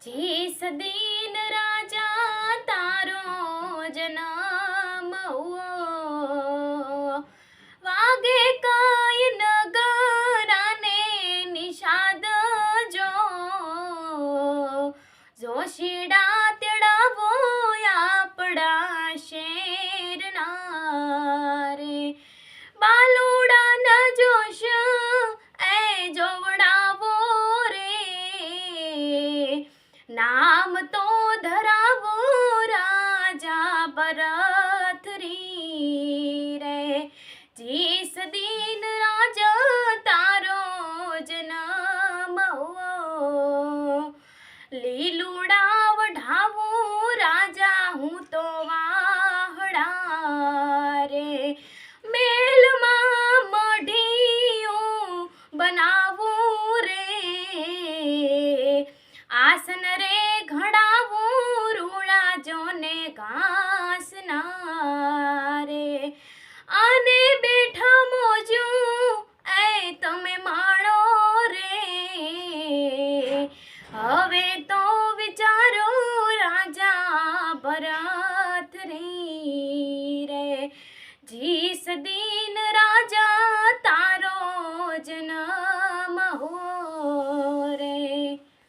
जिस दिन राजा तारो जन्म हुओ, वागे काई नगराने निषाद जो, जोशीड़ा तेड़ावो आपड़ा शेरना रे, बालूड़ा न जोश ए जोवड़ावो रे, नाम तो धरावो राजा भरथरी रे। जिस दिन राजा तारो जन्म हुओ, લીલુડા વઢાવું રાજા હું તો વાહડા રે, મેલમાં મઢીયું બનાવું રે, આસન રે ઘડાવું રૂડા જોને ઘાસના રે, અને બેઠા મોજું એ તમે માણો રે, હવે તો વિચારો રાજા ભરથરી રે। जिस दिन